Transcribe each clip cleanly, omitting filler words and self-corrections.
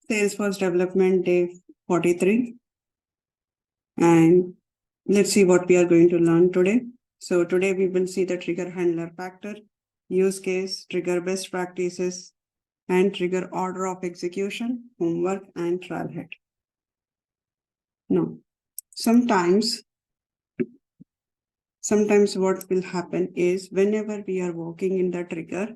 Salesforce development day 43. And let's see what we are going to learn today. So today we will see the trigger handler factor, use case, trigger best practices, and trigger order of execution, homework, and trial head. Now, sometimes what will happen is whenever we are working in the trigger,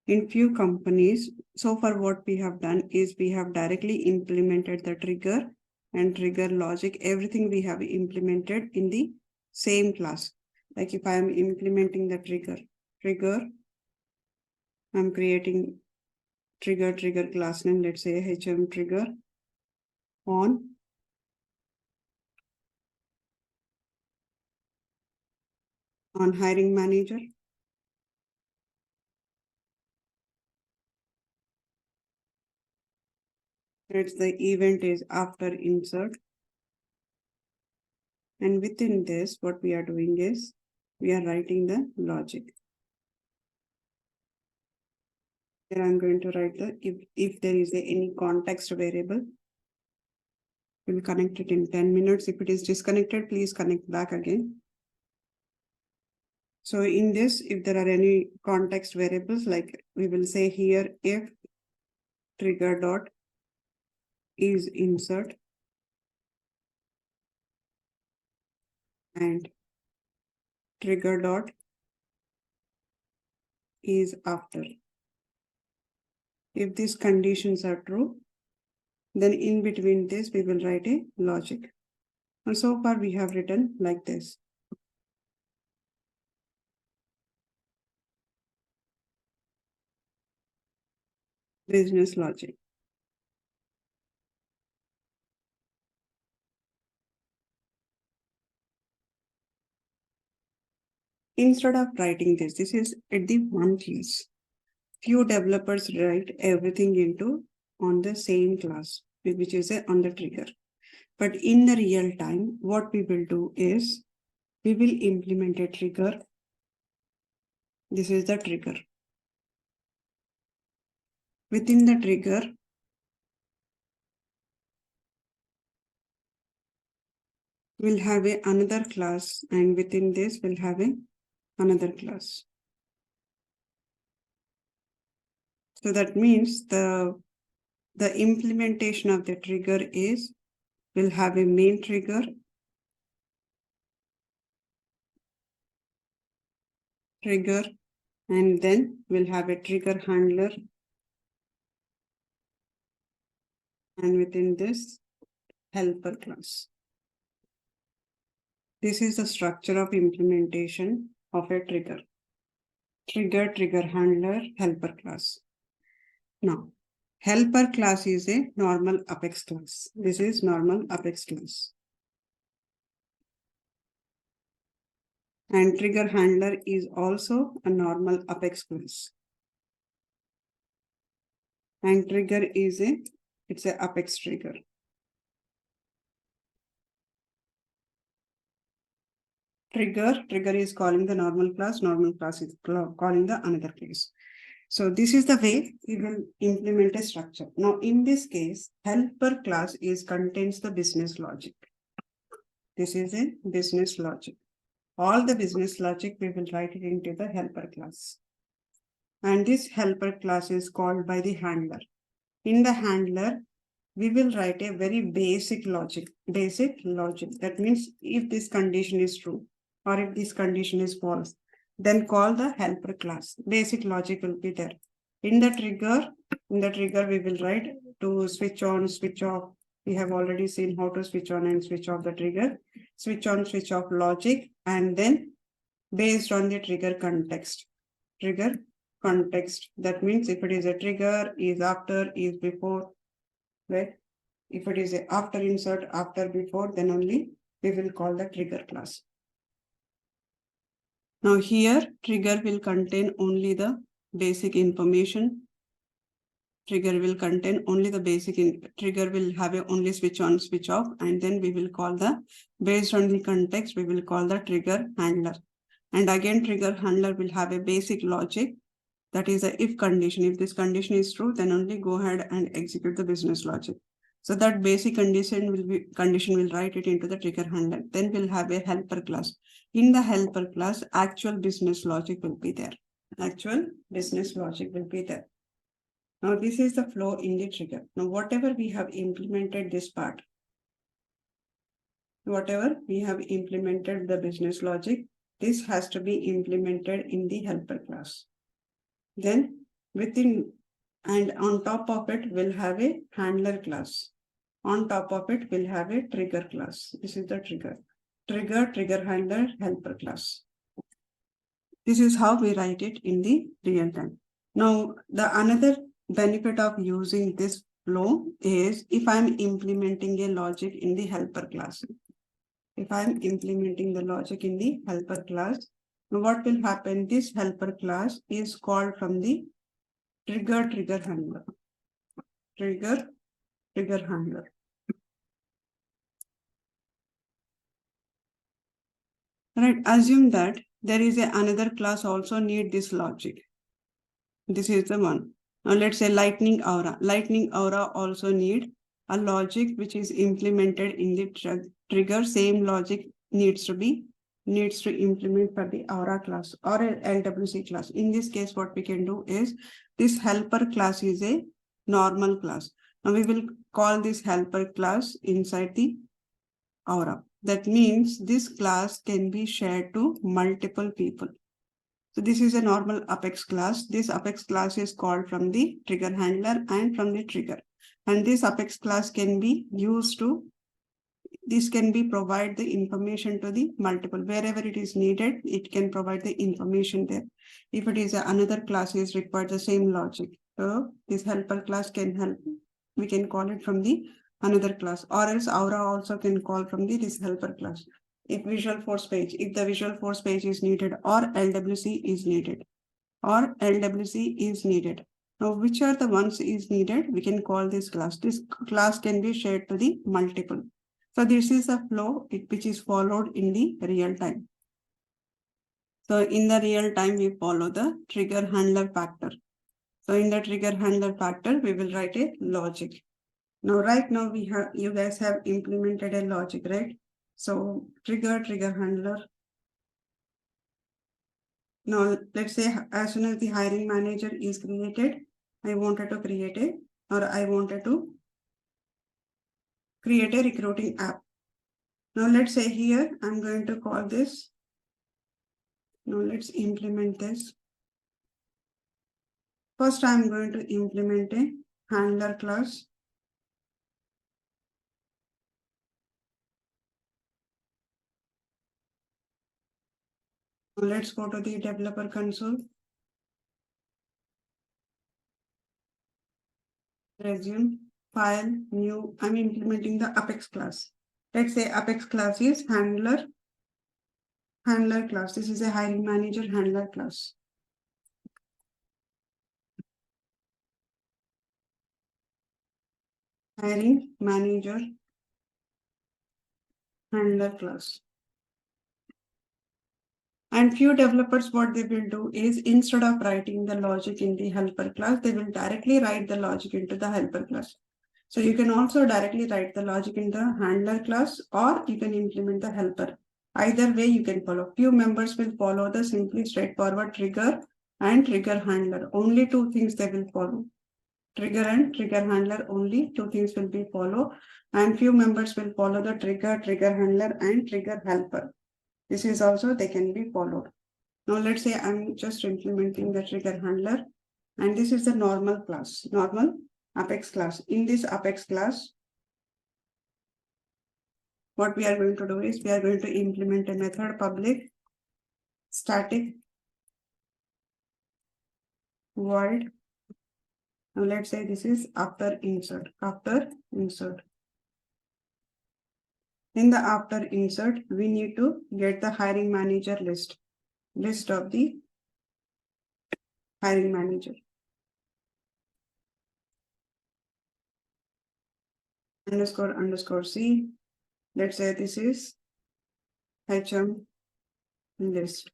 in few companies, so far what we have done is we have directly implemented the trigger and trigger logic, everything we have implemented in the same class. Like if I am implementing the trigger, I'm creating trigger class name, let's say HM trigger on hiring manager. It's the event is after insert. And within this, what we are doing is we are writing the logic. Here I'm going to write the if there is any context variable, we'll connect it in 10 minutes. If it is disconnected, please connect back again. So in this, if there are any context variables, like we will say here, if trigger dot is insert and trigger dot is after. If these conditions are true, then in between this, we will write a logic. And so far we have written like this. Business logic. Instead of writing this is at the one class. Few developers write everything into on the same class, which is on the trigger. But in the real time, what we will do is we will implement a trigger. This is the trigger. Within the trigger, we'll have another class, and within this, we'll have another class. So that means the implementation of the trigger is we'll have a main trigger, and then we'll have a trigger handler. And within this, helper class. This is the structure of implementation of a trigger. Trigger handler, helper class. Now, helper class is a normal Apex class. This is normal Apex class. And trigger handler is also a normal Apex class. And trigger is it's a Apex trigger. Trigger is calling the normal class is calling the another class. So this is the way we will implement a structure. Now in this case, helper class contains the business logic. This is a business logic. All the business logic we will write it into the helper class. And this helper class is called by the handler. In the handler, we will write a very basic logic. That means if this condition is true or if this condition is false, then call the helper class. Basic logic will be there. In the trigger, we will write to switch on, switch off. We have already seen how to switch on and switch off the trigger. Switch on, switch off logic, and then based on the trigger context. That means if it is a trigger, is after, is before, right? If it is a after insert, after, before, then only we will call the trigger class. Now here, trigger will contain only the basic information. Trigger will contain only the basic, trigger will have only switch on, switch off, and then we will call the, based on the context, we will call the trigger handler. And again, trigger handler will have a basic logic. That is a if condition. If this condition is true, then only go ahead and execute the business logic. So that basic condition will write it into the trigger handler. Then we'll have a helper class. In the helper class, actual business logic will be there. Actual business logic will be there. Now this is the flow in the trigger. Now whatever we have implemented this part, whatever we have implemented the business logic, this has to be implemented in the helper class. Then within and on top of it, we'll have a handler class. On top of it, we'll have a trigger class. This is the trigger. Trigger handler, helper class. This is how we write it in the real time. Now, the another benefit of using this flow is if I'm implementing a logic in the helper class. If I'm implementing the logic in the helper class, what will happen? This helper class is called from the trigger handler. Trigger handler. Right, assume that there is another class also need this logic. This is the one. Now let's say lightning aura. Lightning aura also need a logic which is implemented in the trigger. Same logic needs to implement for the aura class or a LWC class. In this case, what we can do is this helper class is a normal class. Now we will call this helper class inside the aura. That means this class can be shared to multiple people. So this is a normal Apex class. This Apex class is called from the trigger handler and from the trigger. And this Apex class can be used to, this can be provide the information to the multiple. Wherever it is needed, it can provide the information there. If it is another class is required the same logic. So this helper class can help. We can call it from the another class, or else aura also can call from the this helper class. If the Visual Force page is needed, or LWC is needed, Now, which are the ones is needed? We can call this class. This class can be shared to the multiple. So this is a flow which is followed in the real time. So in the real time, we follow the trigger handler factor. So in the trigger handler factor, we will write a logic. Now, right now you guys have implemented a logic, right? So trigger handler. Now, let's say as soon as the hiring manager is created, I wanted to create a recruiting app. Now, let's say here, I'm going to call this. Now, let's implement this. First, I'm going to implement a handler class. Now, let's go to the developer console. Resume, file, new. I'm implementing the Apex class. Let's say Apex class is handler class. This is a hiring manager handler class. Hiring manager handler class. And few developers, what they will do is instead of writing the logic in the helper class, they will directly write the logic into the helper class. So you can also directly write the logic in the handler class, or you can implement the helper. Either way you can follow. Few members will follow the simply straightforward trigger and trigger handler. Only two things they will follow. Trigger and trigger handler, only two things will be followed. And few members will follow the trigger handler and trigger helper. This is also they can be followed. Now let's say I'm just implementing the trigger handler, and this is the normal class, normal Apex class. In this Apex class, what we are going to do is we are going to implement a method public static void. Now let's say this is after insert. In the after insert, we need to get the hiring manager list of the hiring manager. Underscore C. Let's say this is HM list.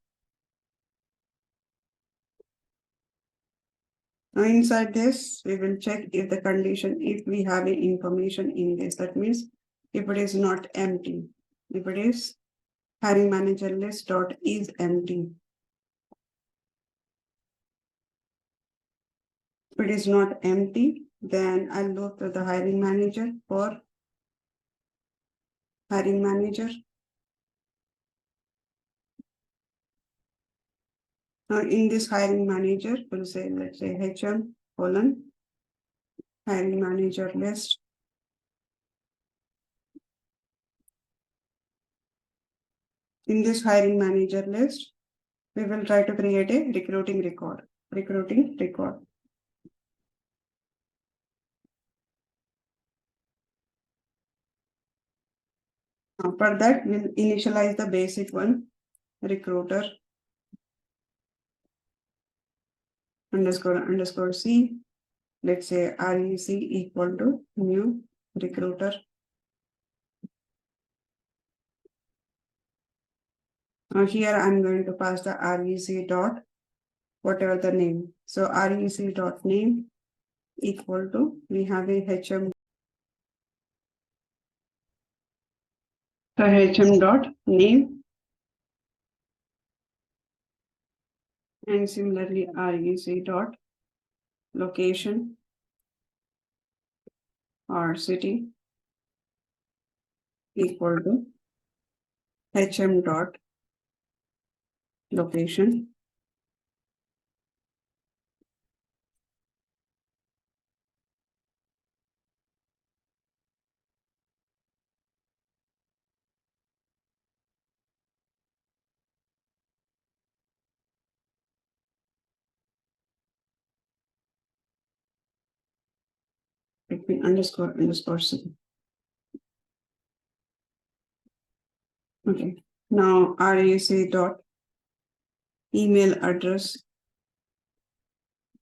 Now inside this, we will check if the condition, if we have any information in this. That means if it is not empty, if it is hiring manager list dot is empty. If it is not empty, then I'll look to the hiring manager for hiring manager. Now in this hiring manager, we'll say, let's say HM colon hiring manager list. In this hiring manager list, we will try to create a recruiting record. Recruiting record. Now for that, we'll initialize the basic one, recruiter underscore C. Let's say REC equal to new recruiter. Now here I'm going to pass the REC dot whatever the name. So REC dot name equal to, we have a HM. So HM dot name, and similarly REC dot location or city equal to HM dot location. Let me underscore C. Okay. Now REC dot email address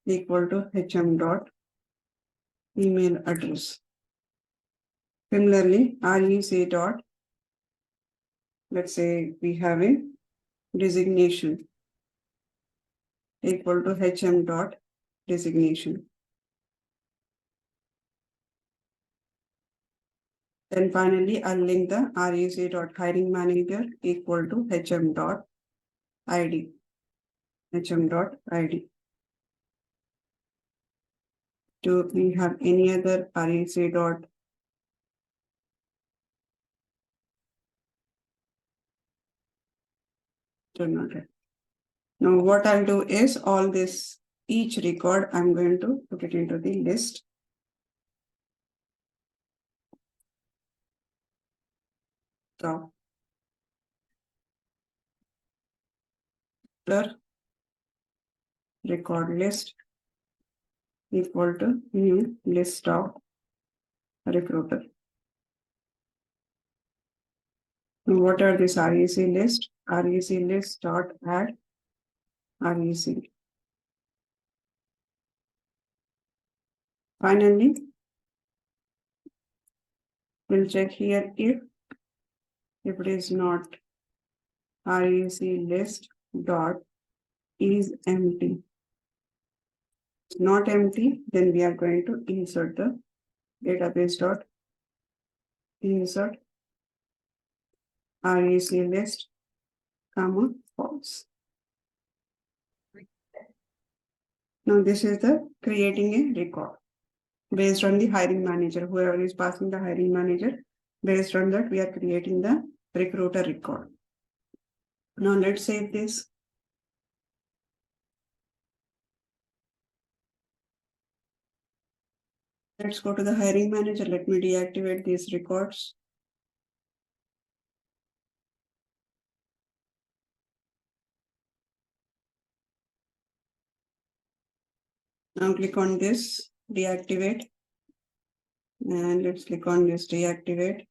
equal to HM dot email address. Similarly, REC dot, let's say we have a designation equal to HM dot designation. Then finally, I'll link the REC dot hiring manager equal to HM dot ID. HM dot ID. Do we have any other REC dot? Now what I'll do is all this, each record, I'm going to put it into the list. So record list equal to new list of recruiter. Now what are this REC list? REC list dot add REC. Finally, we'll check here if it is not REC list dot is empty. It's not empty, then we are going to insert the database dot insert REC list, comma, false. Now this is the creating a record based on the hiring manager. Whoever is passing the hiring manager, based on that we are creating the recruiter record. Now let's save this. Let's go to the hiring manager. Let me deactivate these records. Now click on this, deactivate. And let's click on this, deactivate.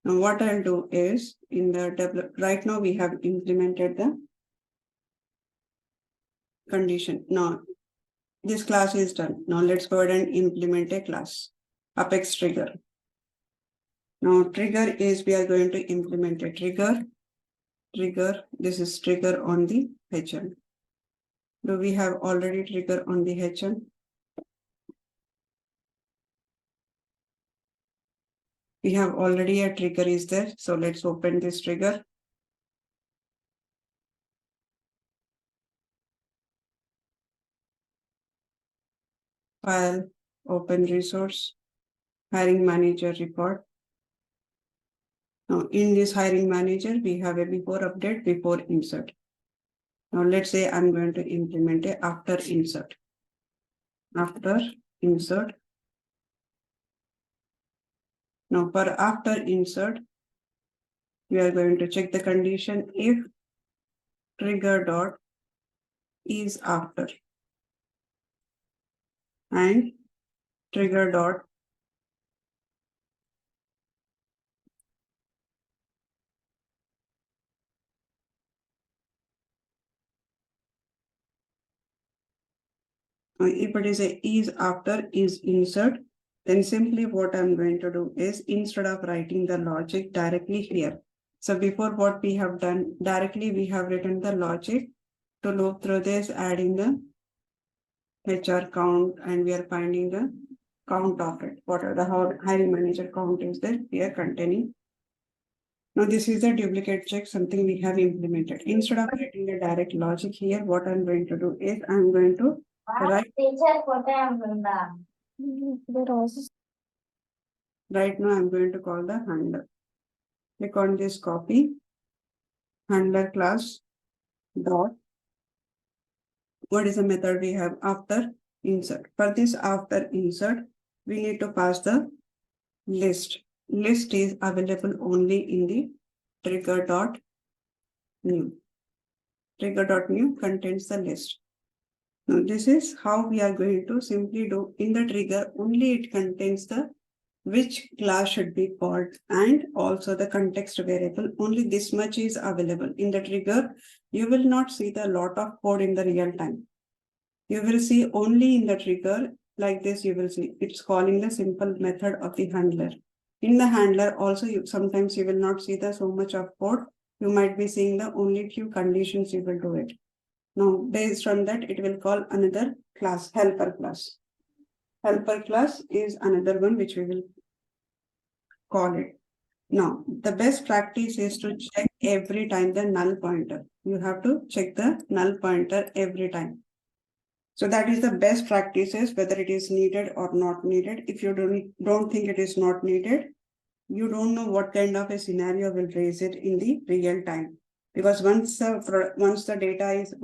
Now what I'll do is in the right now we have implemented the condition. Now this class is done. Now let's go ahead and implement a class, Apex trigger. Now trigger is, we are going to implement a trigger. This is trigger on the HM. Do we have already trigger on the HM? We have already a trigger is there. So let's open this trigger. File, open resource, hiring manager report. Now in this hiring manager, we have a before update, before insert. Now let's say I'm going to implement a after insert. After insert. Now for after insert, we are going to check the condition if trigger dot is after and trigger dot if it is a is after is insert, then simply what I'm going to do is instead of writing the logic directly here. So before what we have done directly, we have written the logic to loop through this, adding the HR count, and we are finding the count of it. What are the hiring manager count is there here containing. Now this is the duplicate check, something we have implemented. Instead of writing the direct logic here, what I'm going to do is I'm going to write. Right now I'm going to call the handler. Click on this copy. Handler class dot. What is the method we have after insert? For this after insert, we need to pass the list. List is available only in the trigger dot new. Trigger dot new contains the list. Now this is how we are going to simply do in the trigger. Only it contains the which class should be called and also the context variable. Only this much is available in the trigger. You will not see the lot of code in the real time. You will see only in the trigger like this. You will see it's calling the simple method of the handler. In the handler also sometimes you will not see the so much of code. You might be seeing the only few conditions you will do it. Now based on that it will call another class, helper class. Helper class is another one which we will call it. Now, the best practice is to check every time the null pointer. You have to check the null pointer every time. So that is the best practices, whether it is needed or not needed. If you don't think it is not needed, you don't know what kind of a scenario will raise it in the real time. Because once the data is,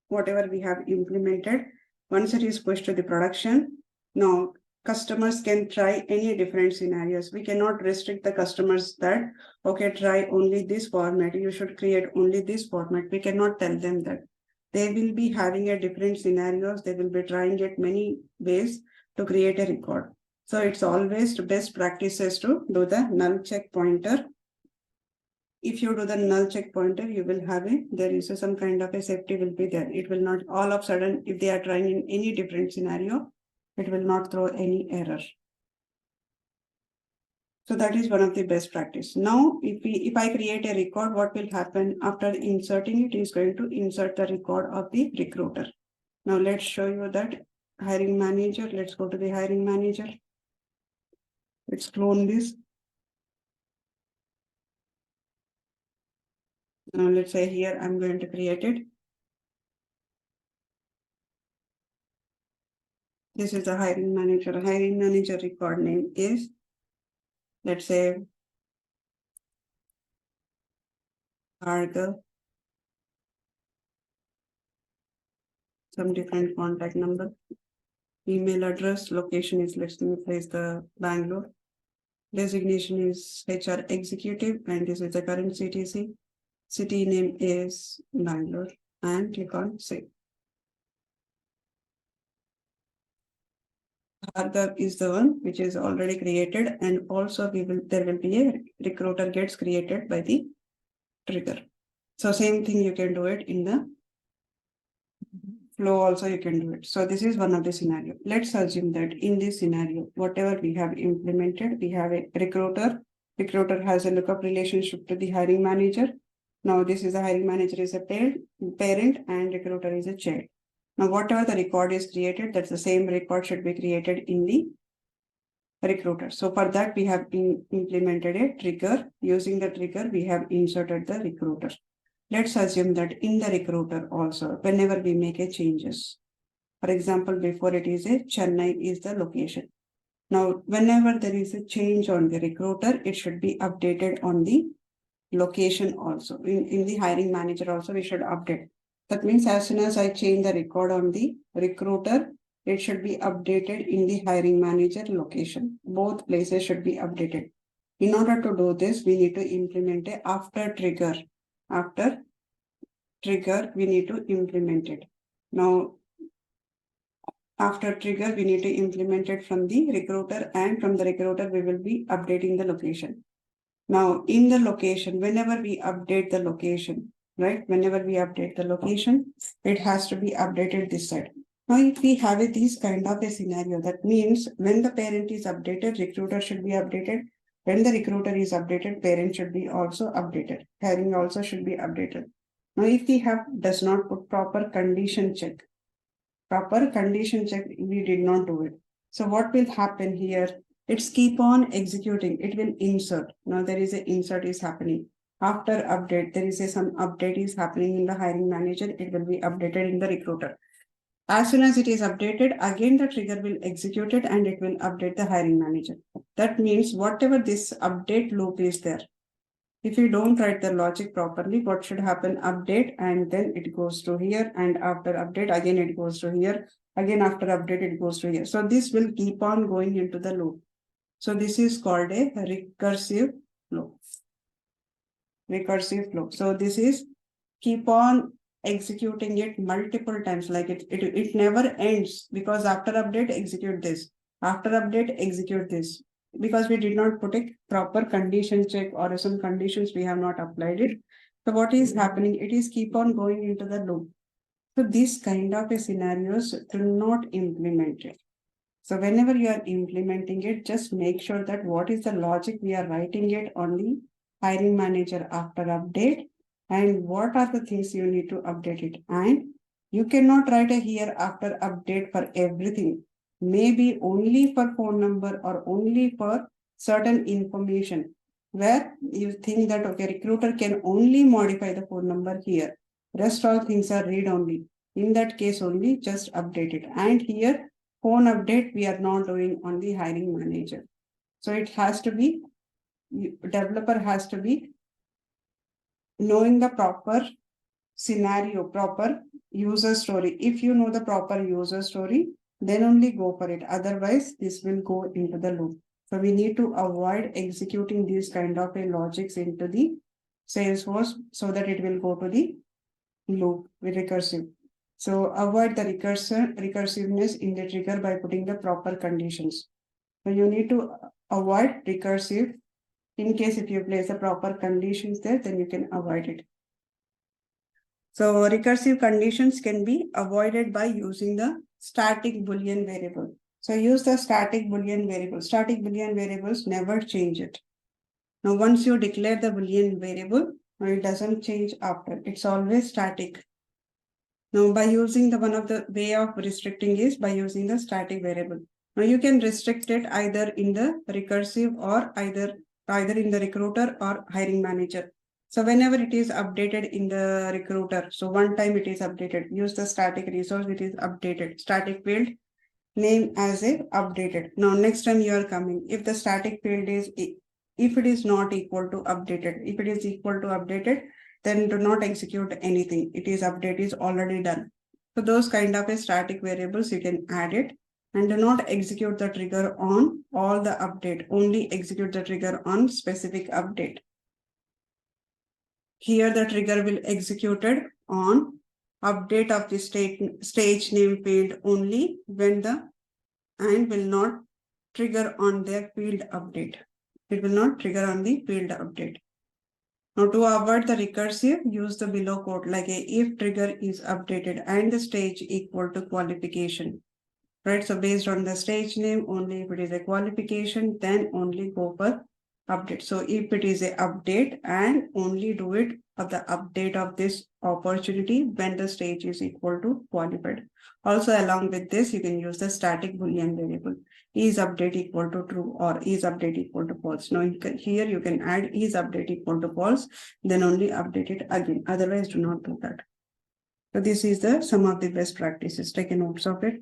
whatever we have implemented, once it is pushed to the production, now customers can try any different scenarios. We cannot restrict the customers that, okay, try only this format. You should create only this format. We cannot tell them that. They will be having a different scenarios. They will be trying it many ways to create a record. So it's always the best practices to do the null check pointer. If you do the null check pointer, you will have there is some kind of a safety will be there. It will not all of a sudden, if they are trying in any different scenario, it will not throw any error. So that is one of the best practice. Now, if I create a record, what will happen after inserting it is going to insert the record of the recruiter. Now let's show you that hiring manager. Let's go to the hiring manager. Let's clone this. Now let's say here I'm going to create it. This is the hiring manager. Hiring manager record name is, let's say, Bhargav. Some different contact number. Email address, location is, let's place the Bangalore. Designation is HR executive, and this is the current CTC. City name is Bangalore, and click on save. Bhargav is the one which is already created, and also there will be a recruiter gets created by the trigger. So same thing you can do it in the flow also you can do it. So this is one of the scenario. Let's assume that in this scenario, whatever we have implemented, we have a recruiter. Recruiter has a lookup relationship to the hiring manager. Now this is the hiring manager is a parent and recruiter is a child. Now whatever the record is created, that's the same record should be created in the recruiter. So for that, we have implemented a trigger. Using the trigger, we have inserted the recruiter. Let's assume that in the recruiter also, whenever we make a changes, for example, before it is a Chennai is the location. Now, whenever there is a change on the recruiter, it should be updated on the location also. In the hiring manager also, we should update. That means as soon as I change the record on the recruiter, it should be updated in the hiring manager location. Both places should be updated. In order to do this, we need to implement a after trigger. After trigger, we need to implement it. Now, after trigger, we need to implement it from the recruiter, and from the recruiter, we will be updating the location. Now, in the location, whenever we update the location, right? Whenever we update the location, it has to be updated this side. Now, if we have this kind of a scenario, that means when the parent is updated, recruiter should be updated. When the recruiter is updated, parent should be also updated. Hiring also should be updated. Now, if we have does not put proper condition check, we did not do it. So what will happen here? It's keep on executing. It will insert. Now there is an insert is happening. After update, there is some update is happening in the hiring manager. It will be updated in the recruiter. As soon as it is updated, again the trigger will execute it and it will update the hiring manager. That means whatever this update loop is there, if you don't write the logic properly, what should happen? Update and then it goes to here, and after update again it goes to here, again after update it goes to here. So this will keep on going into the loop. So this is called a recursive flow. Recursive flow. So this is keep on executing it multiple times, like it never ends, because after update execute this, after update execute this, because we did not put a proper condition check or some conditions we have not applied it. So what is happening? It is keep on going into the loop. So this kind of a scenarios do not implement it. So whenever you are implementing it, just make sure that what is the logic we are writing it on the hiring manager after update, and what are the things you need to update it. And you cannot write a here after update for everything. Maybe only for phone number or only for certain information where you think that, okay, recruiter can only modify the phone number here. Rest all things are read only. In that case only, just update it. And here, phone update, we are not doing on the hiring manager. So it has to be, developer has to be knowing the proper scenario, proper user story. If you know the proper user story, then only go for it. Otherwise, this will go into the loop. So we need to avoid executing these kind of a logics into the Salesforce so that it will go to the loop with recursive. So avoid the recursiveness in the trigger by putting the proper conditions. So you need to avoid recursive. In case if you place the proper conditions there, then you can avoid it. So recursive conditions can be avoided by using the static Boolean variable. So use the static Boolean variable. Static Boolean variables never change it. Now once you declare the Boolean variable, it doesn't change after. It's always static. Now by using the one of the way of restricting is by using the static variable. Now you can restrict it either in the recursive or either in the recruiter or hiring manager. So whenever it is updated in the recruiter, so one time it is updated, use the static resource, it is updated, static field name as a updated. Now next time you are coming, if the static field is, if it is not equal to updated, if it is equal to updated, then do not execute anything. It is update is already done. So those kind of a static variables you can add it, and do not execute the trigger on all the update, only execute the trigger on specific update. Here the trigger will executed on update of the stage name field only when the, and will not trigger on their field update. It will not trigger on the field update. Now to avoid the recursive, use the below code like a if trigger is updated and the stage equal to qualification. Right, so based on the stage name, only if it is a qualification, then only go for update. So if it is a update, and only do it at the update of this opportunity when the stage is equal to qualified. Also, along with this, you can use the static boolean variable. Is update equal to true or is update equal to false? Now here you can add is update equal to false, then only update it again. Otherwise, do not do that. So this is the some of the best practices. Take a notes of it.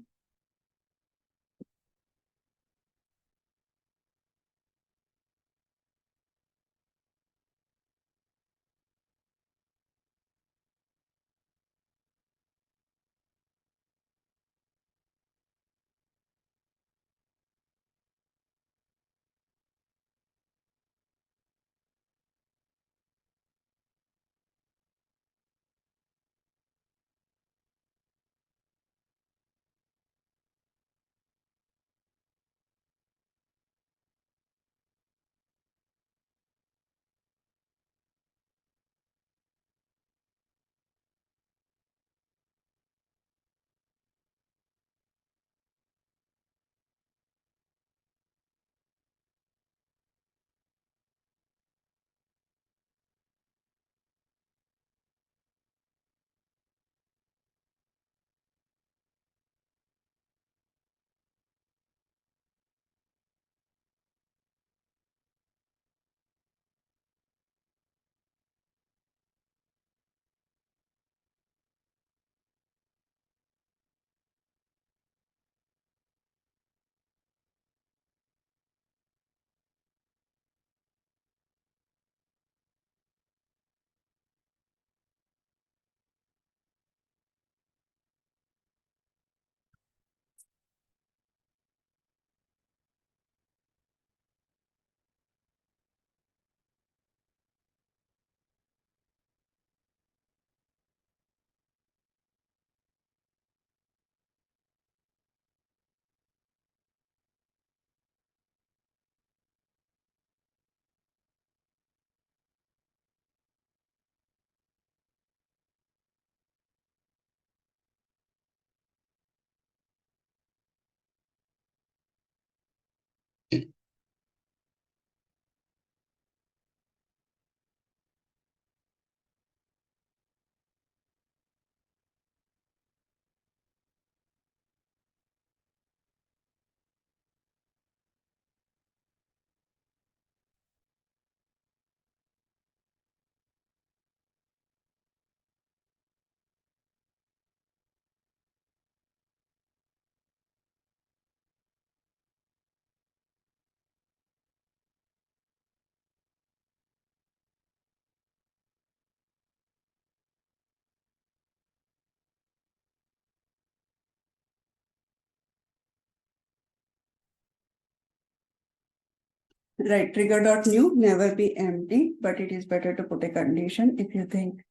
Right, trigger dot new never be empty, but it is better to put a condition if you think,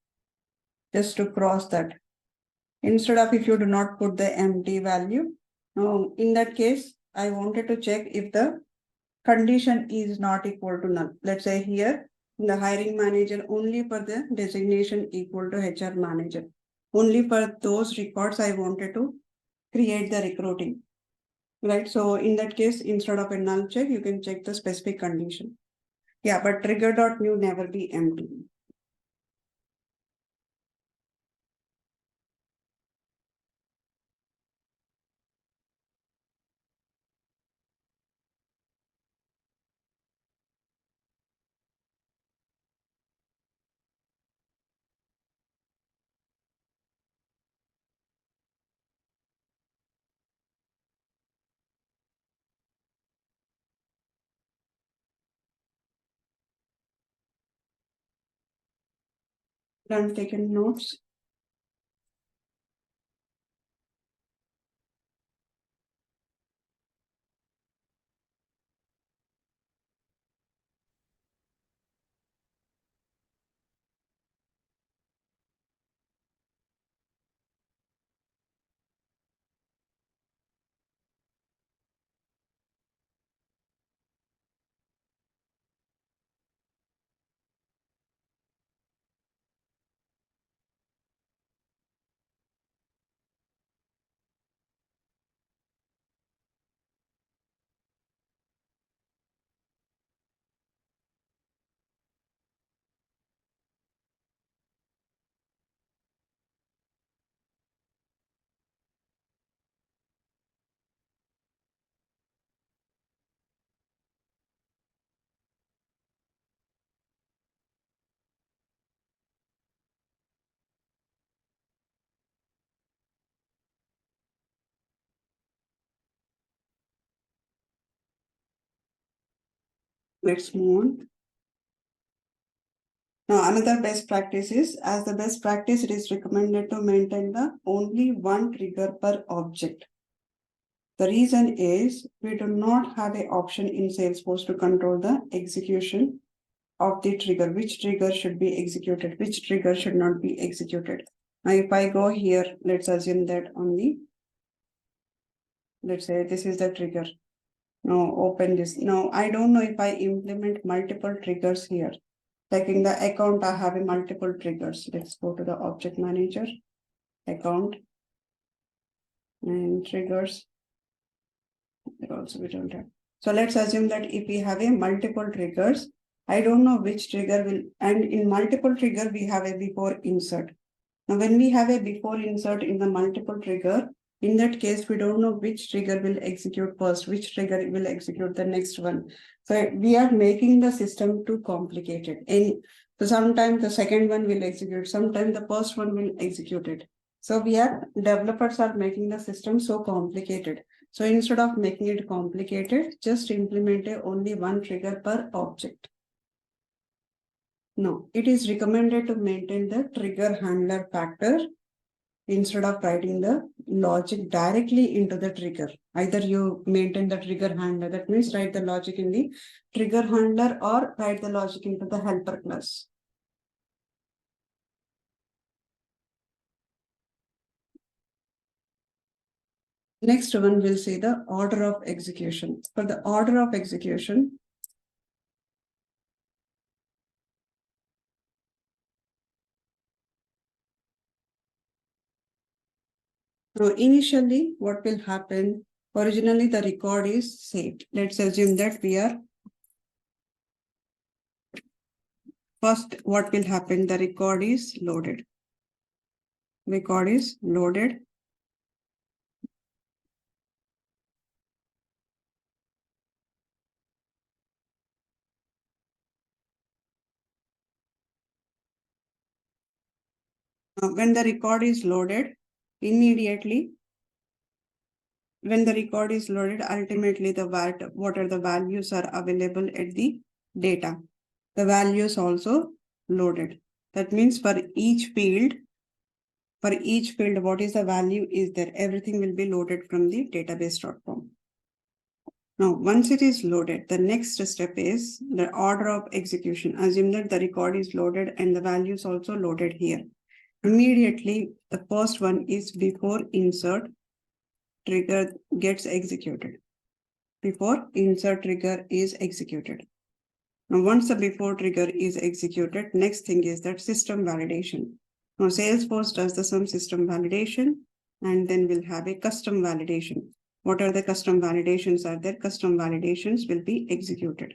just to cross that. Instead of if you do not put the empty value, in that case, I wanted to check if the condition is not equal to null. Let's say here, the hiring manager only for the designation equal to HR manager. Only for those records I wanted to create the recruiting. Right. So in that case, instead of a null check, you can check the specific condition. Yeah, but trigger dot new never be empty. Done taken notes. Let's move on. Now, another best practice is, as the best practice, it is recommended to maintain the only one trigger per object. The reason is we do not have an option in Salesforce to control the execution of the trigger, which trigger should be executed, which trigger should not be executed. Now, if I go here, let's assume that only, let's say this is the trigger. Now, open this. Now, I don't know if I implement multiple triggers here. Like in the account, I have a multiple triggers. Let's go to the object manager, account, and triggers. Also we don't have. So let's assume that if we have a multiple triggers, I don't know which trigger will, and in multiple trigger, we have a before insert. Now, when we have a before insert in the multiple trigger, in that case, we don't know which trigger will execute first, which trigger will execute the next one. So we are making the system too complicated. And so sometimes the second one will execute, sometimes the first one will execute it. So developers are making the system so complicated. So instead of making it complicated, just implement only one trigger per object. No, it is recommended to maintain the trigger handler factor instead of writing the logic directly into the trigger. Either you maintain the trigger handler, that means write the logic in the trigger handler, or write the logic into the helper class. Next one, we'll see the order of execution. For the order of execution, now initially what will happen, originally the record is saved. Let's assume that we are first, what will happen, the record is loaded. Record is loaded. When the record is loaded, immediately, when the record is loaded, ultimately what are the values are available at the data. The values also loaded. That means for each field, what is the value is there, everything will be loaded from the database.com. Now, once it is loaded, the next step is the order of execution. Assume that the record is loaded and the values also loaded here. Immediately, the first one is before insert trigger gets executed. Before insert trigger is executed. Now, once the before trigger is executed, next thing is that system validation. Now, Salesforce does the some system validation, and then we'll have a custom validation. What are the custom validations are there? Custom validations will be executed.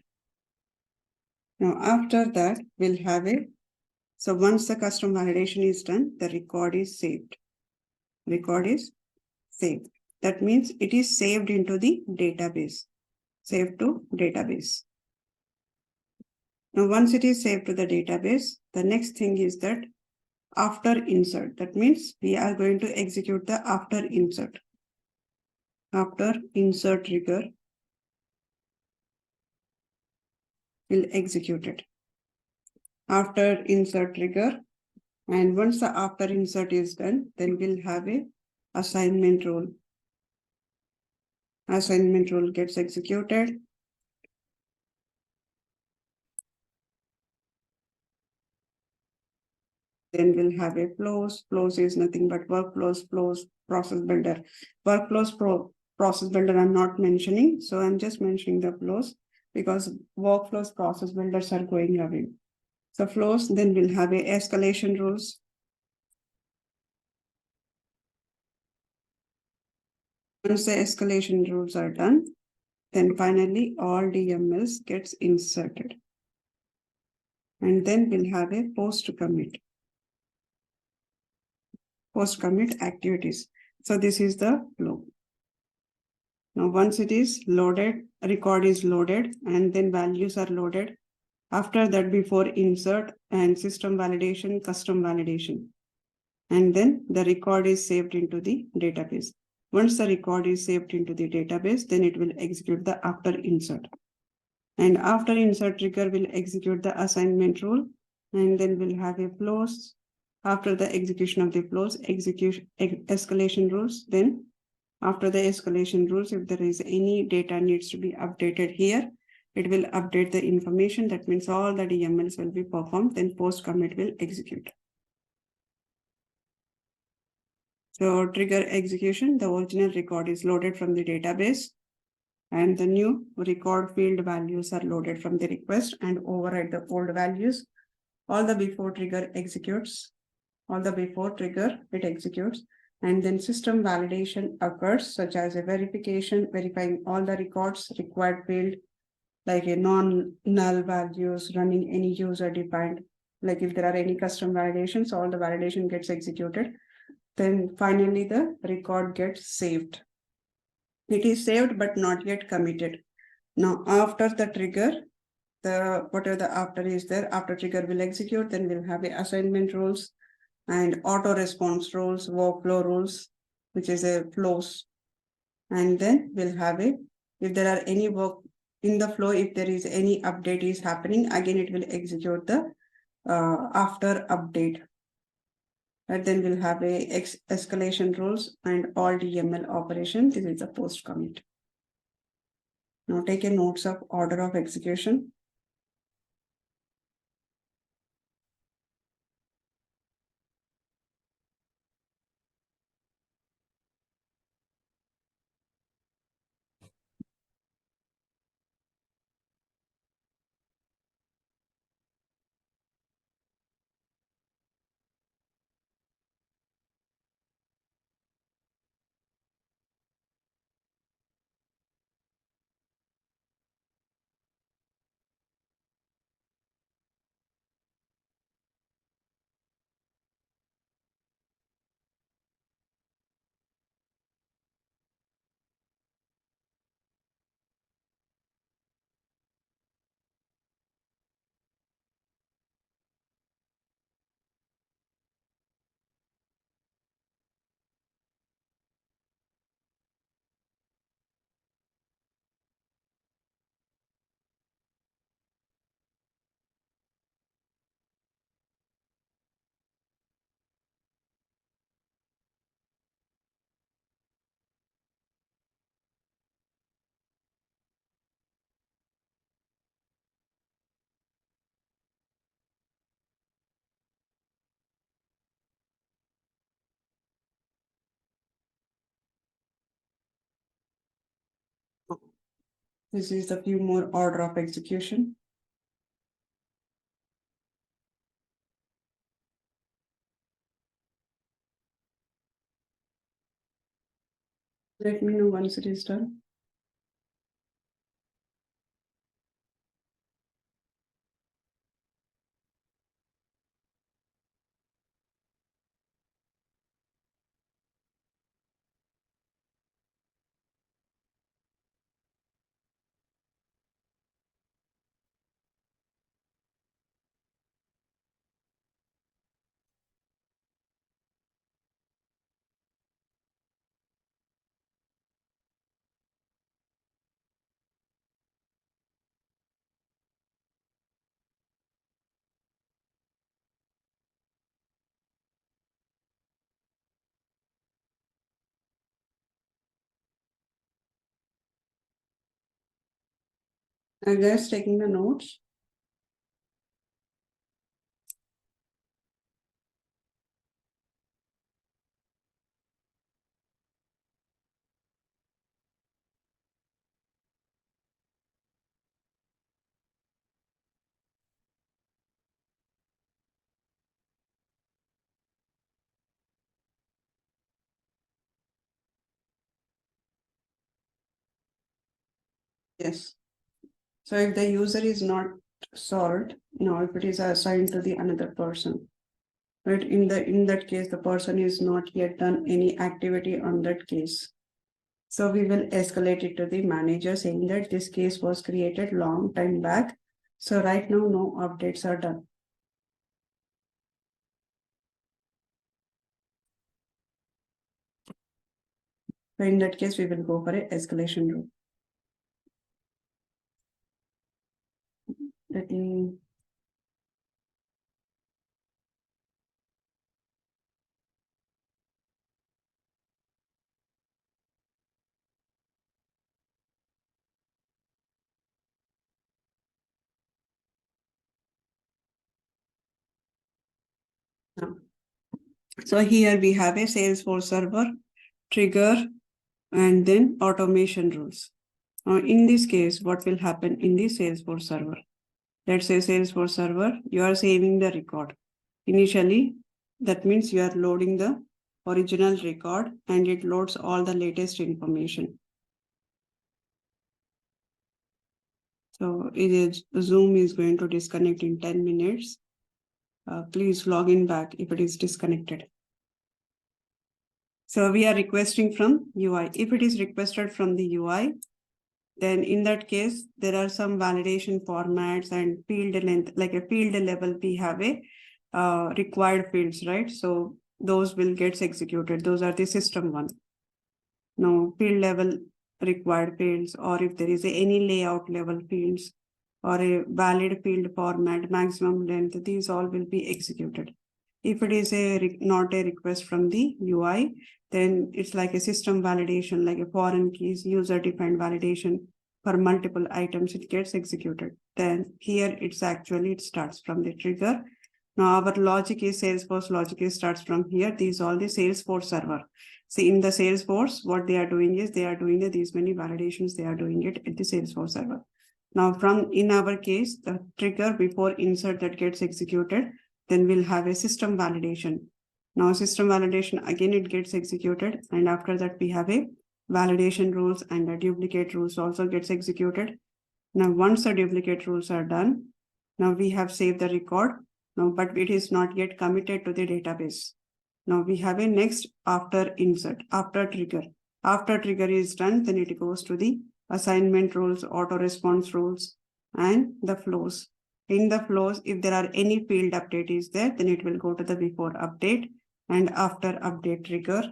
Now, after that, we'll have a, so once the custom validation is done, the record is saved. Record is saved. That means it is saved into the database. Saved to database. Now, once it is saved to the database, the next thing is that after insert. That means we are going to execute the after insert. After insert trigger will execute it. After insert trigger, and once the after insert is done, then we'll have a assignment rule. Assignment rule gets executed. Then we'll have a flows. Flows is nothing but workflows, flows, process builder. Workflows, process builder I'm not mentioning. So I'm just mentioning the flows because workflows, process builders are going away. So flows, then we'll have a escalation rules. Once the escalation rules are done, then finally all DMLs gets inserted. And then we'll have a post commit. Post commit activities. So this is the flow. Now, once it is loaded, record is loaded, and then values are loaded. After that, before insert and system validation, custom validation. And then the record is saved into the database. Once the record is saved into the database, then it will execute the after insert. And after insert trigger, we'll execute the assignment rule, and then we'll have a flows. After the execution of the flows, escalation rules. Then after the escalation rules, if there is any data needs to be updated here, it will update the information. That means all the DMLs will be performed. Then post commit will execute. So trigger execution, the original record is loaded from the database, and the new record field values are loaded from the request and override the old values. All the before trigger executes, all the before trigger it executes, and then system validation occurs, such as a verification, verifying all the records required field, like a non-null values, running any user defined. Like if there are any custom validations, all the validation gets executed. Then finally the record gets saved. It is saved but not yet committed. Now after the trigger, the whatever the after is there, after trigger will execute, then we'll have the assignment rules and auto response rules, workflow rules, which is a flows. And then we'll have a, if there are any work in the flow, if there is any update is happening, again it will execute the after update. And then we'll have a escalation rules and all DML operations. This is the post commit. Now take a notes of order of execution. This is a few more order of execution. Let me know once it is done. Are you guys taking the notes? Yes. So if the user is not solved, now if it is assigned to the another person, right? In that case, the person is not yet done any activity on that case. So we will escalate it to the manager saying that this case was created long time back. So right now, no updates are done. So in that case, we will go for a escalation rule. Let me. So here we have a Salesforce server, trigger, and then automation rules. Now in this case, what will happen in the Salesforce server? Let's say Salesforce server, you are saving the record. Initially, that means you are loading the original record and it loads all the latest information. So Zoom is going to disconnect in 10 minutes. Please log in back if it is disconnected. So we are requesting from UI. If it is requested from the UI, then in that case, there are some validation formats and field length, like a field level, we have a required fields, right? So those will get executed. Those are the system one. Now field level required fields, or if there is any layout level fields or a valid field format, maximum length, these all will be executed. If it is not a request from the UI, then it's like a system validation, like a foreign keys, user defined validation for multiple items, it gets executed. Then here it starts from the trigger. Now our logic is Salesforce logic starts from here. These all the Salesforce server. See, in the Salesforce, what they are doing is they are doing these many validations, they are doing it at the Salesforce server. Now in our case, the trigger before insert that gets executed, then we'll have a system validation. Now system validation, again, it gets executed. And after that, we have a validation rules and the duplicate rules also gets executed. Now, once the duplicate rules are done, now we have saved the record. Now, but it is not yet committed to the database. Now we have a next after insert, after trigger. After trigger is done, then it goes to the assignment rules, auto response rules, and the flows. In the flows, if there are any field update is there, then it will go to the before update and after update trigger,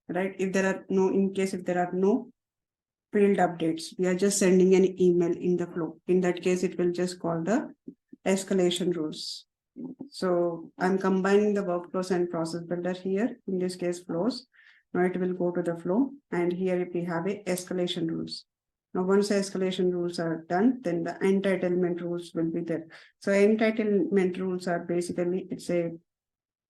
right? If there are no, in case if there are no field updates, we are just sending an email in the flow. In that case, it will just call the escalation rules. So I'm combining the workflows and process builder here. In this case, flows. Now it will go to the flow. And here we have a escalation rules. Now, once the escalation rules are done, then the entitlement rules will be there. So entitlement rules are basically,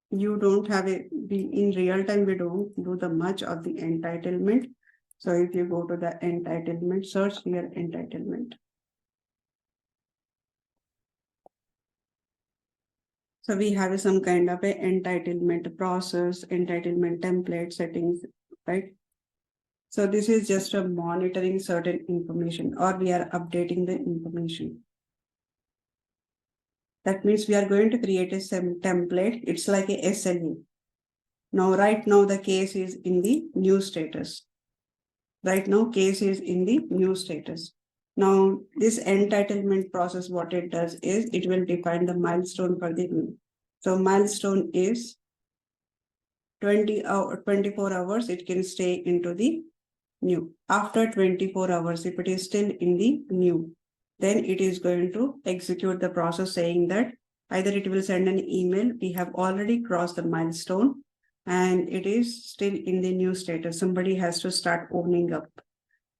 you don't have in real time, we don't do the much of the entitlement. So if you go to the entitlement, search here entitlement. So we have some kind of a entitlement process, entitlement template settings, right? So this is just a monitoring certain information, or we are updating the information. That means we are going to create a template. It's like a SLA. Now, right now the case is in the new status. Right now case is in the new status. Now this entitlement process, what it does is it will define the milestone for the new. So milestone is 24 hours, it can stay into the new. After 24 hours, if it is still in the new, then it is going to execute the process saying that either it will send an email, we have already crossed the milestone and it is still in the new status. Somebody has to start owning up.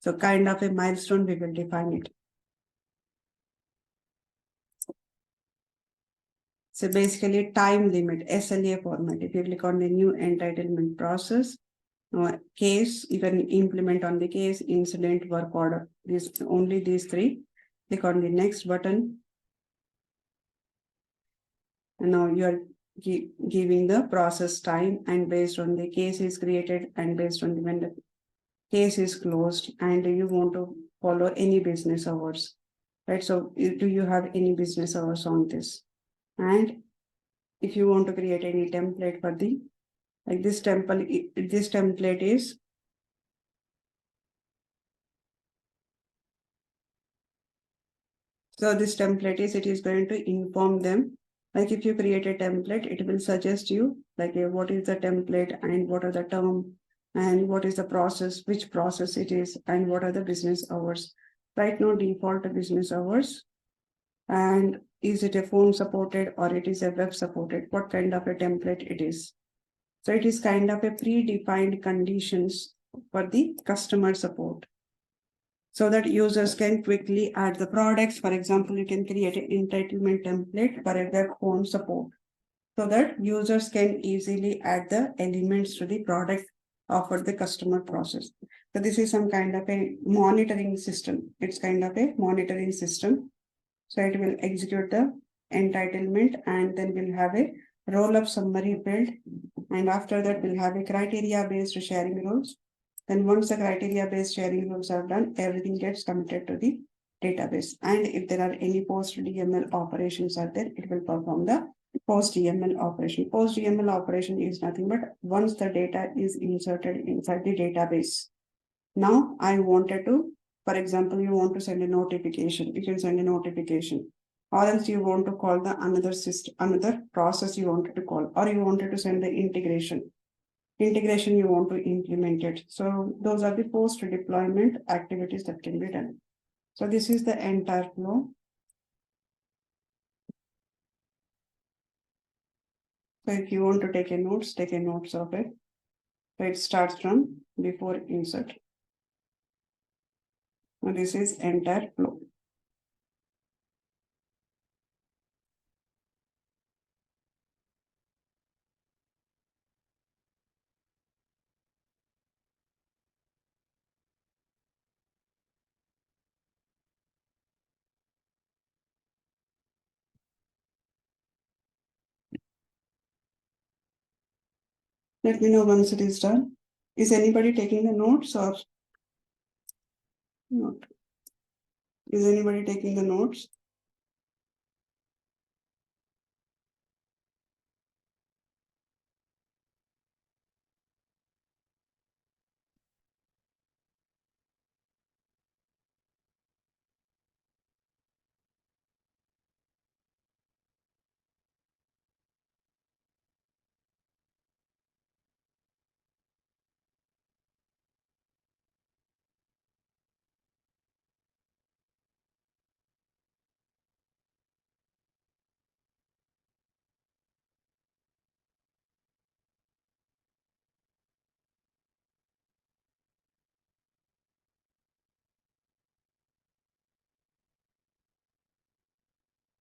So kind of a milestone, we will define it. So basically time limit, SLA format. If you click on the new entitlement process, case, you can implement on the case, incident, work order. Only these three. Click on the next button. And now you are giving the process time, and based on the case is created and based on the when the case is closed and you want to follow any business hours, right? So do you have any business hours on this? And if you want to create any template for the, like this template is, so this template is, it is going to inform them. Like if you create a template, it will suggest you like what is the template and what are the term and what is the process, which process it is, and what are the business hours. Right now, default business hours And is it a phone supported or it is a web supported? What kind of a template it is? So it is kind of a predefined conditions for the customer support, so that users can quickly add the products. For example, you can create an entitlement template for a web phone support, so that users can easily add the elements to the product offered the customer process. So this is some kind of a monitoring system. It's kind of a monitoring system. So it will execute the entitlement, and then we'll have a roll-up summary build. And after that, we'll have a criteria-based sharing rules. Then once the criteria-based sharing rules are done, everything gets committed to the database. And if there are any post-DML operations are there, it will perform the post-DML operation. Post-DML operation is nothing but once the data is inserted inside the database. Now I wanted to, for example, you want to send a notification, you can send a notification. Or else you want to call the another system, another process you wanted to call, or you wanted to send the integration. Integration you want to implement it. So those are the post deployment activities that can be done. So this is the entire flow. So if you want to take a notes, take a notes of it. So it starts from before insert. Now this is entire flow. Let me know once it is done. Is anybody taking the notes or not? Is anybody taking the notes?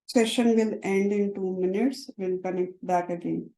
Session will end in 2 minutes. We'll connect back again.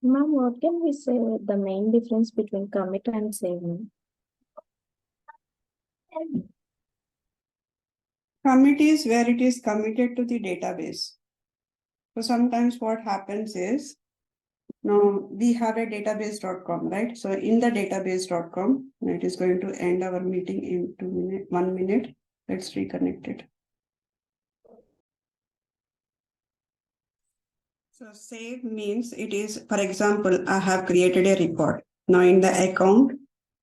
Ma'am, what can we say the main difference between commit and save? Commit is where it is committed to the database. So sometimes what happens is, now we have a database.com, right? So in the database.com, it is going to end our meeting in 2 minutes, 1 minute. Let's reconnect it. So save means it is, for example, I have created a record. Now in the account,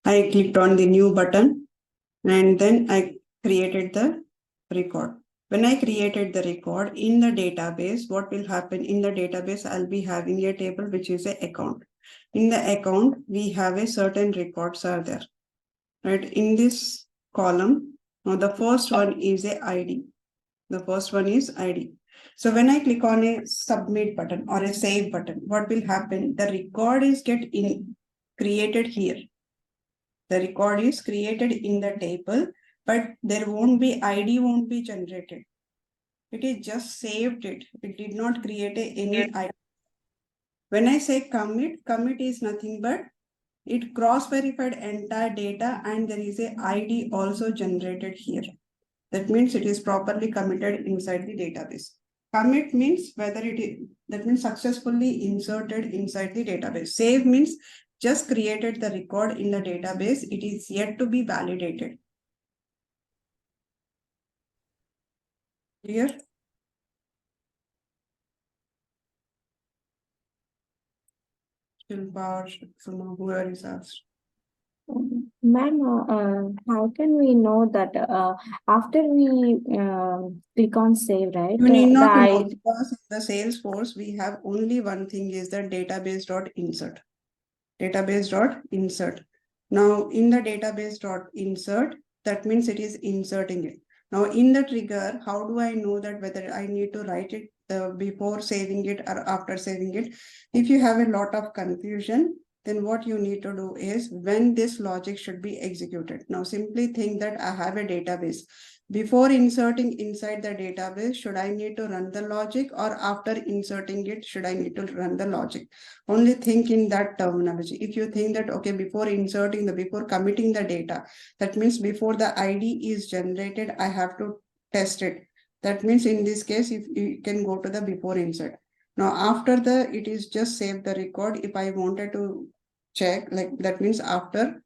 I clicked on the new button and then I created the record. When I created the record in the database, what will happen in the database? I'll be having a table which is an account. In the account, we have a certain records are there, right? In this column, now the first one is a ID. The first one is ID. So when I click on a submit button or a save button, what will happen? The record is created here. The record is created in the table, but there won't be ID won't be generated. It is just saved it. It did not create any ID. When I say commit is nothing but it cross-verified entire data and there is a ID also generated here. That means it is properly committed inside the database. Commit means whether it is, that means successfully inserted inside the database. Save means just created the record in the database. It is yet to be validated. Clear? Whoever is asked. Ma'am, how can we know that after we click on save, right? You need not to know because in the Salesforce, we have only one thing is the database.insert. Database.insert. Now in the database.insert, that means it is inserting it. Now in the trigger, how do I know that whether I need to write it before saving it or after saving it? If you have a lot of confusion, then what you need to do is when this logic should be executed. Now simply think that I have a database. Before inserting inside the database, should I need to run the logic or after inserting it, should I need to run the logic? Only think in that terminology. If you think that, okay, before committing the data, that means before the ID is generated, I have to test it. That means in this case, if you can go to the before insert. Now, after it is just save the record. If I wanted to check, like that means after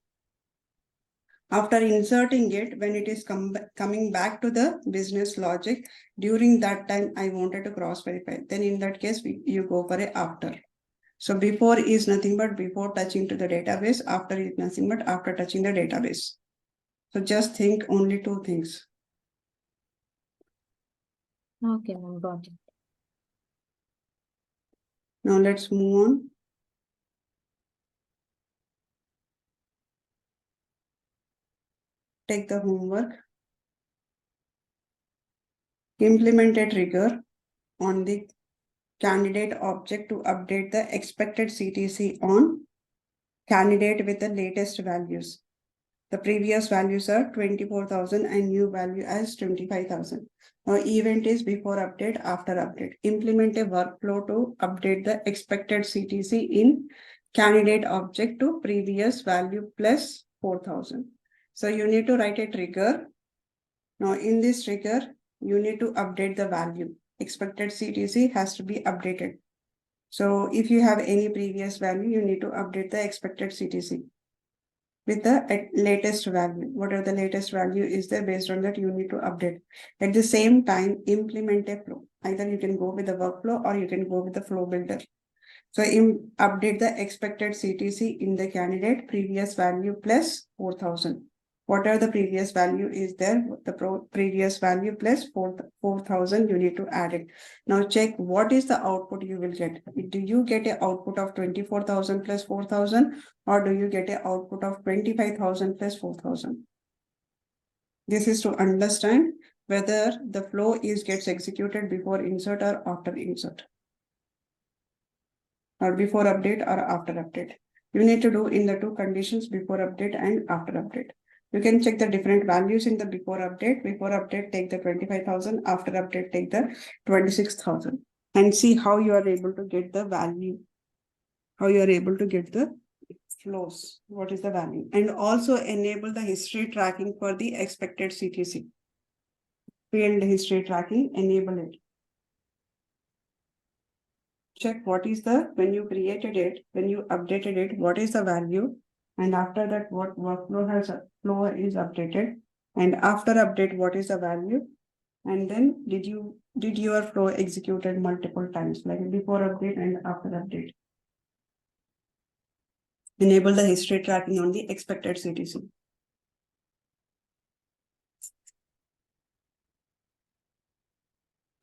inserting it, when it is coming back to the business logic, during that time, I wanted to cross verify. Then in that case, you go for a after. So before is nothing but before touching to the database, after is nothing but after touching the database. So just think only two things. Okay, ma'am, got it. Now let's move on. Take the homework. Implement a trigger on the candidate object to update the expected CTC on candidate with the latest values. The previous values are 24,000 and new value as 25,000. Now event is before update, after update. Implement a workflow to update the expected CTC in candidate object to previous value plus 4,000. So you need to write a trigger. Now in this trigger, you need to update the value. Expected CTC has to be updated. So if you have any previous value, you need to update the expected CTC with the latest value. Whatever the latest value is there, based on that, you need to update. At the same time, implement a flow. Either you can go with the workflow or you can go with the flow builder. So update the expected CTC in the candidate previous value plus 4,000. Whatever the previous value is there, the previous value plus 4,000, you need to add it. Now check what is the output you will get. Do you get an output of 24,000 plus 4,000 or do you get an output of 25,000 plus 4,000? This is to understand whether the flow gets executed before insert or after insert, or before update or after update. You need to do in the two conditions, before update and after update. You can check the different values in the before update. Before update, take the 25,000. After update, take the 26,000 and see how you are able to get the value. how you are able to get the flows, what is the value, and also enable the history tracking for the expected CTC. Field history tracking, enable it. Check what is the, when you created it, when you updated it, what is the value, and after that what workflow has flow is updated, and after update what is the value, and then did your flow executed multiple times, like before update and after update. Enable the history tracking on the expected CTC.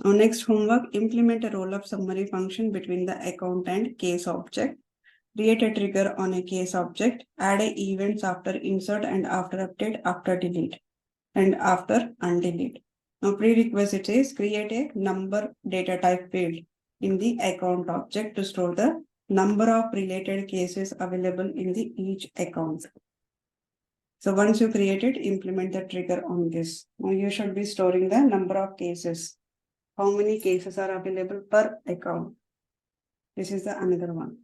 Our next homework, implement a roll-up summary function between the account and case object. Create a trigger on a case object. Add a events after insert and after update, after delete, and after undelete. Now prerequisite is create a number data type field in the account object to store the number of related cases available in the each account. So once you create it, implement the trigger on this. Now you should be storing the number of cases. How many cases are available per account? This is the another one.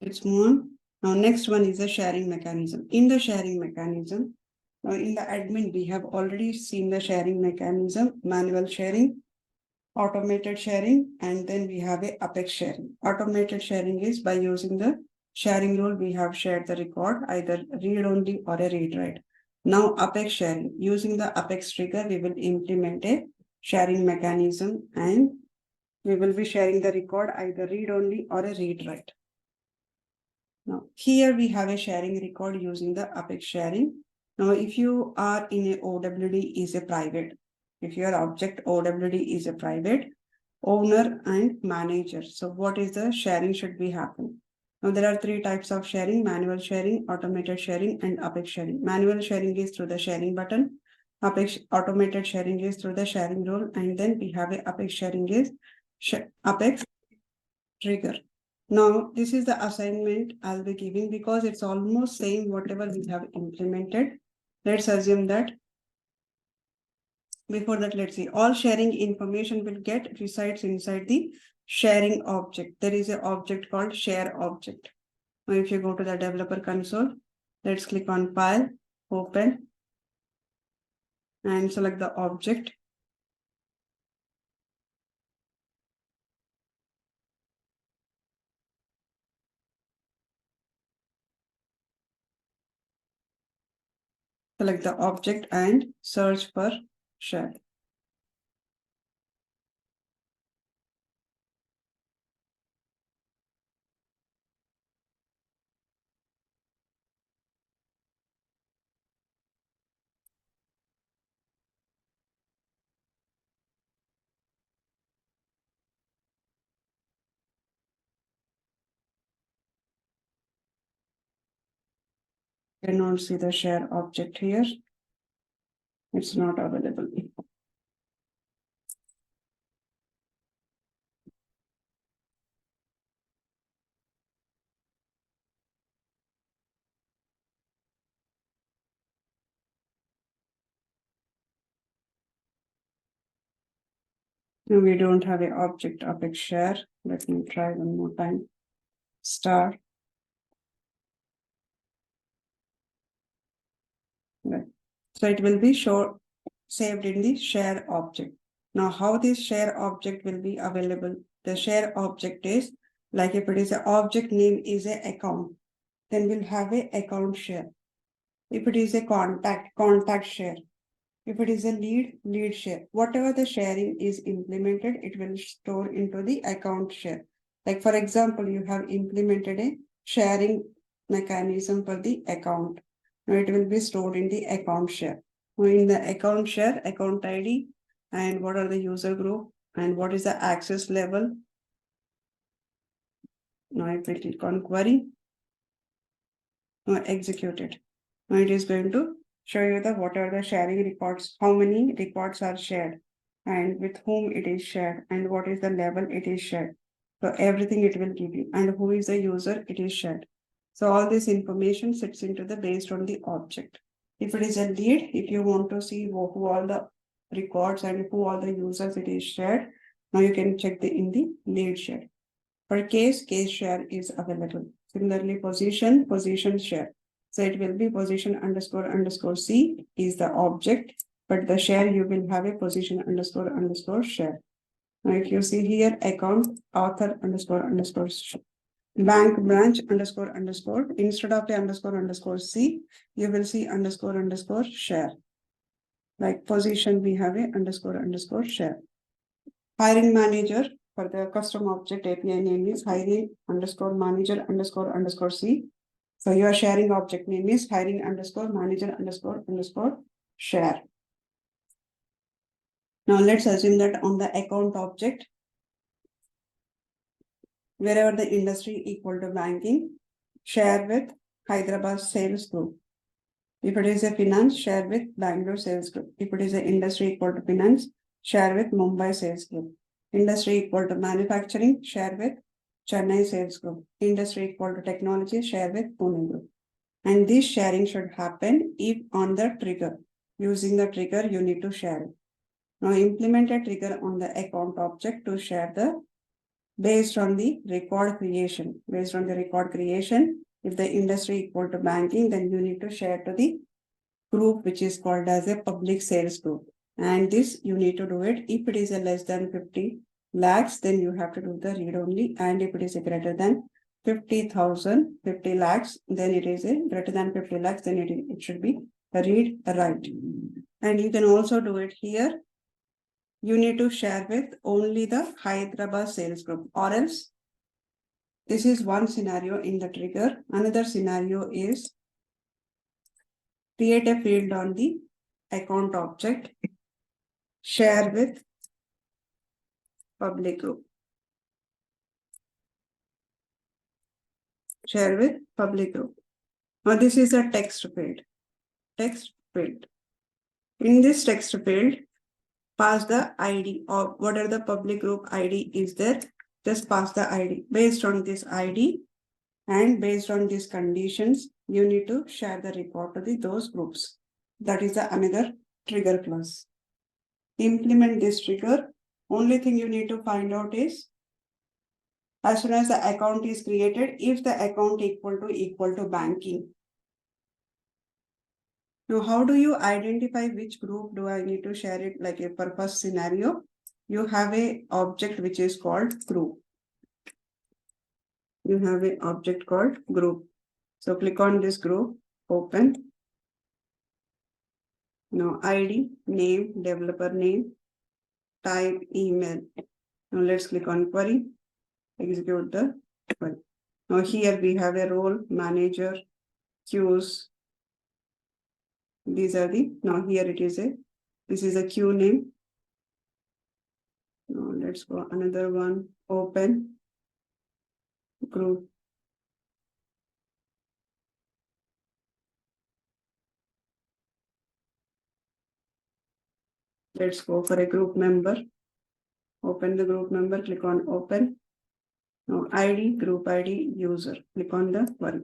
Let's move on. Now next one is the sharing mechanism. In the sharing mechanism, in the admin, we have already seen the sharing mechanism, manual sharing, automated sharing, and then we have a Apex sharing. Automated sharing is by using the sharing rule, we have shared the record, either read only or a read write. Now Apex sharing, using the Apex trigger, we will implement a sharing mechanism and we will be sharing the record, either read only or a read write. Now here we have a sharing record using the Apex sharing. Now if you are in a OWD is a private, if your object OWD is a private, owner and manager. So what is the sharing should be happen? Now there are three types of sharing: manual sharing, automated sharing, and Apex sharing. Manual sharing is through the sharing button. Apex automated sharing is through the sharing rule, and then we have a Apex sharing is Apex trigger. Now this is the assignment I'll be giving because it's almost same whatever we have implemented. Let's assume that before that, let's see, all sharing information will get resides inside the sharing object. There is an object called share object. Now if you go to the developer console, let's click on file, open, and select the object. Select the object and search for share. Cannot see the share object here. It's not available. No, we don't have an object Apex share. Let me try one more time. Star. Right. So it will be saved in the share object. Now, how this share object will be available? The share object is like if it is an object name is a account, then we'll have a account share. If it is a contact share. If it is a lead share. Whatever the sharing is implemented, it will store into the account share. Like for example, you have implemented a sharing mechanism for the account. Now it will be stored in the account share. Now in the account share, account ID, and what are the user group, and what is the access level. Now if we click on query, now execute it. Now it is going to show you the what are the sharing records, how many records are shared, and with whom it is shared, and what is the level it is shared. So everything it will give you, and who is the user it is shared. So all this information sits into the based on the object. If it is a lead, if you want to see who all the records and who all the users it is shared. Now you can check in the lead share. For case share is available. Similarly, position share. So it will be position underscore C is the object, but the share you will have a position underscore share. Now if you see here, account author underscore bank branch underscore instead of the underscore C, you will see underscore share. Like position, we have a underscore share. Hiring manager for the custom object API name is hiring underscore manager underscore C. So your sharing object name is hiring underscore manager underscore share. Now let's assume that on the account object, wherever the industry equal to banking, share with Hyderabad sales group. If it is a finance, share with Bangalore sales group. If it is an industry equal to finance, share with Mumbai sales group. Industry equal to manufacturing, share with Chennai sales group. Industry equal to technology, share with Pune group. And this sharing should happen if on the trigger. Using the trigger, you need to share it. Now implement a trigger on the account object to share the based on the record creation. Based on the record creation, if the industry equal to banking, then you need to share to the group which is called as a public sales group. And this you need to do it. If it is a less than 50 lakhs, then you have to do the read only. And if it is a greater than 50,000, 50 lakhs, then it is a greater than 50 lakhs, then it should be read write. And you can also do it here. You need to share with only the Hyderabad sales group, or else this is one scenario in the trigger. Another scenario is create a field on the account object, share with public group. Share with public group. Now this is a text field. Text field. In this text field, pass the ID or whatever the public group ID is there. Just pass the ID. Based on this ID and based on these conditions, you need to share the report to those groups. That is the another trigger clause. Implement this trigger. Only thing you need to find out is as soon as the account is created, if the account equal to banking. Now, how do you identify which group do I need to share it? Like a purpose scenario, you have a object which is called group. You have an object called group. So click on this group, open. Now ID, name, developer name, type, email. Now let's click on query, execute the query. Now here we have a role, manager, queues. These are the, now here it is this is a queue name. Now let's go another one, open, group. Let's go for a group member. Open the group member, click on open. Now ID, group ID, user. Click on the query.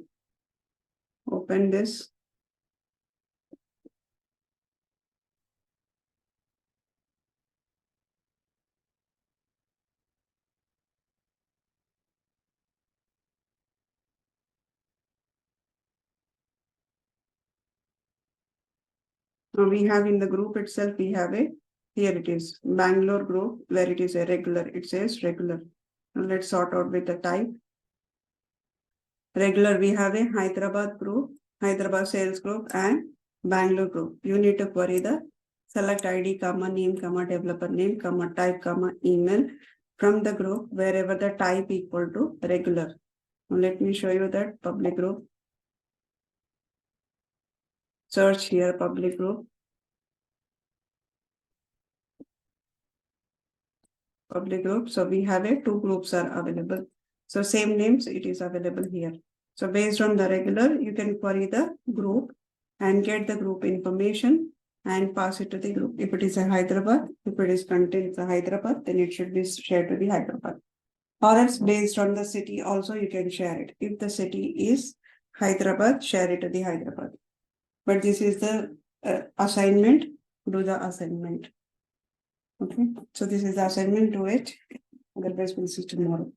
Open this. Now we have in the group itself, we have here it is, Bangalore group, where it is a regular, it says regular. Now let's sort out with the type. Regular, we have a Hyderabad group, Hyderabad sales group and Bangalore group. You need to query the select ID, comma, name, comma, developer name, comma, type, comma, email from the group wherever the type equal to regular. Now let me show you that public group. Search here public group. Public group. So we have two groups are available. So same names, it is available here. So based on the regular, you can query the group and get the group information and pass it to the group. If it is a Hyderabad, if it is contains a Hyderabad, then it should be shared to the Hyderabad. Or else based on the city also you can share it. If the city is Hyderabad, share it to the Hyderabad. But this is the assignment, do the assignment. Okay, so this is the assignment to it. Otherwise, we'll see tomorrow.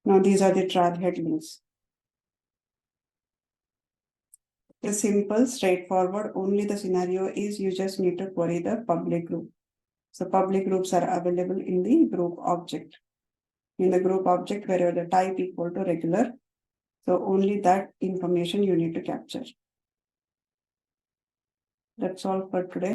Now, these are the tab headings. The simple, straightforward, only the scenario is you just need to query the public group. So public groups are available in the group object. In the group object, where the type equal to regular. So only that information you need to capture. That's all for today.